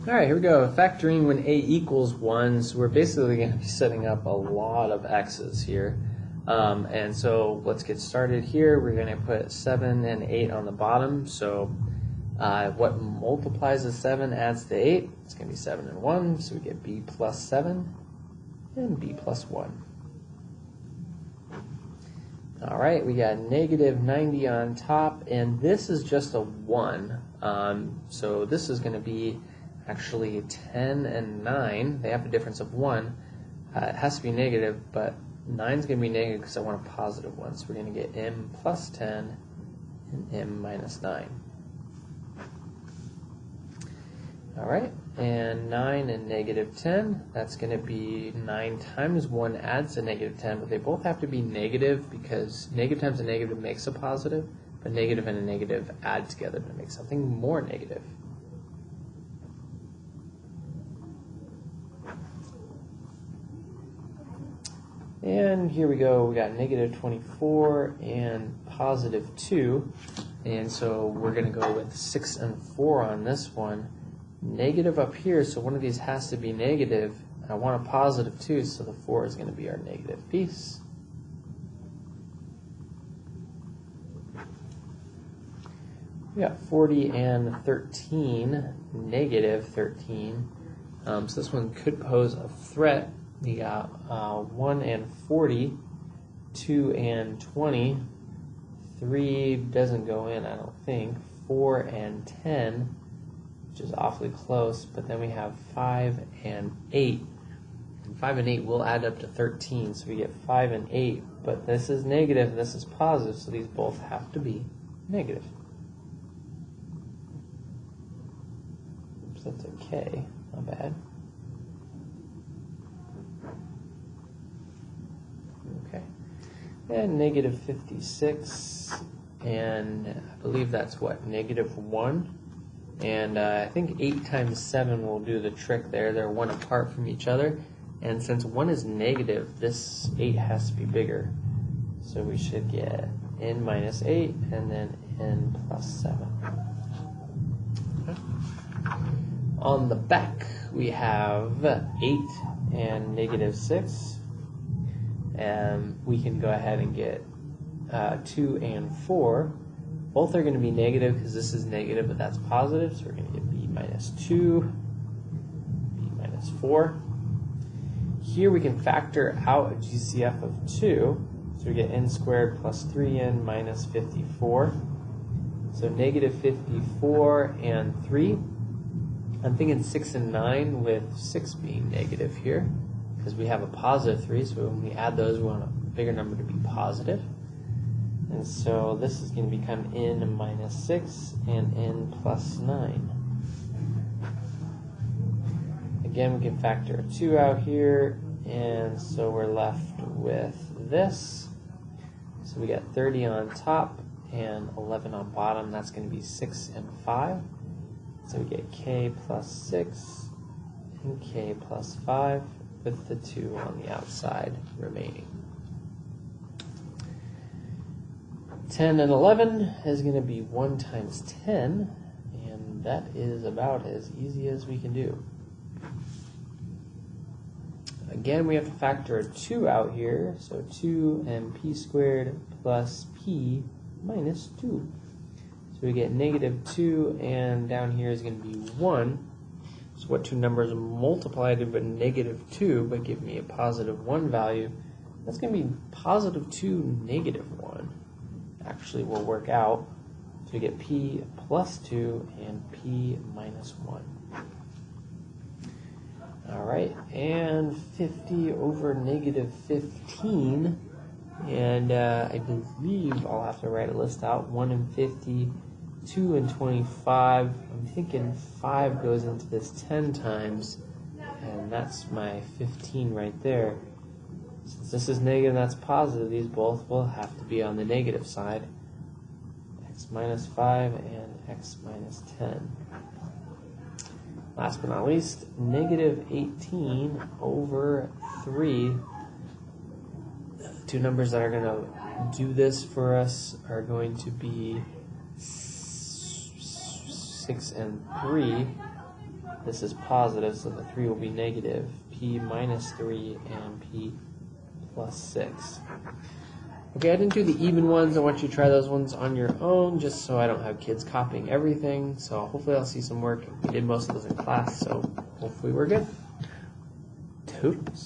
All right, here we go. Factoring when a equals 1. So we're basically going to be setting up a lot of x's here. And so let's get started here. We're going to put 7 and 8 on the bottom. So what multiplies the 7 adds to 8. It's going to be 7 and 1. So we get b plus 7 and b plus 1. All right, we got negative 90 on top. And this is just a 1. So this is going to be actually 10 and 9, they have a difference of 1. It has to be negative, but 9 is going to be negative because I want a positive one. So we're going to get m plus 10 and m minus 9. All right, and 9 and negative 10, that's going to be 9 times 1 adds to negative 10, but they both have to be negative because negative times a negative makes a positive, but negative and a negative add together to make something more negative. And here we go, we got negative 24 and positive 2. And so we're going to go with 6 and 4 on this one. Negative up here, so one of these has to be negative. I want a positive 2, so the 4 is going to be our negative piece. We got 40 and 13, negative 13. So this one could pose a threat. We got 1 and 40, 2 and 20, 3 doesn't go in, I don't think, 4 and 10, which is awfully close, but then we have 5 and 8. And 5 and 8 will add up to 13, so we get 5 and 8, but this is negative and this is positive, so these both have to be negative. Oops, that's a K, not bad. And negative 56, and I believe that's what, negative 1. And I think 8 times 7 will do the trick there. They're 1 apart from each other. And since 1 is negative, this 8 has to be bigger. So we should get n minus 8 and then n plus 7. Okay. On the back, we have 8 and negative 6. And we can go ahead and get 2 and 4. Both are going to be negative because this is negative, but that's positive. So we're going to get b minus 2, b minus 4. Here we can factor out a GCF of 2. So we get n squared plus 3n minus 54. So negative 54 and 3. I'm thinking 6 and 9 with 6 being negative here, because we have a positive 3, so when we add those, we want a bigger number to be positive. And so this is going to become n minus 6 and n plus 9. Again, we can factor a 2 out here, and so we're left with this. So we got 30 on top and 11 on bottom. That's going to be 6 and 5. So we get k plus 6 and k plus 5. With the 2 on the outside remaining. 10 and 11 is going to be 1 times 10, and that is about as easy as we can do. Again, we have to factor a 2 out here, so 2mp squared plus p minus 2. So we get negative 2, and down here is going to be 1. So what two numbers multiply to a negative 2 but give me a positive 1 value? That's going to be positive 2, negative 1. Actually will work out. So we get p plus 2 and p minus 1. All right, and 50 over negative 15. And I believe I'll have to write a list out. 1 and 50. 2 and 25, I'm thinking 5 goes into this 10 times, and that's my 15 right there. Since this is negative and that's positive, these both will have to be on the negative side. X minus 5 and x minus 10. Last but not least, negative 18 over 3. Two numbers that are going to do this for us are going to be 6 and 3. This is positive, so the 3 will be negative. P minus 3 and P plus 6. Okay, I didn't do the even ones. I want you to try those ones on your own, just so I don't have kids copying everything. So hopefully I'll see some work. We did most of those in class, so hopefully we're good. Toodles.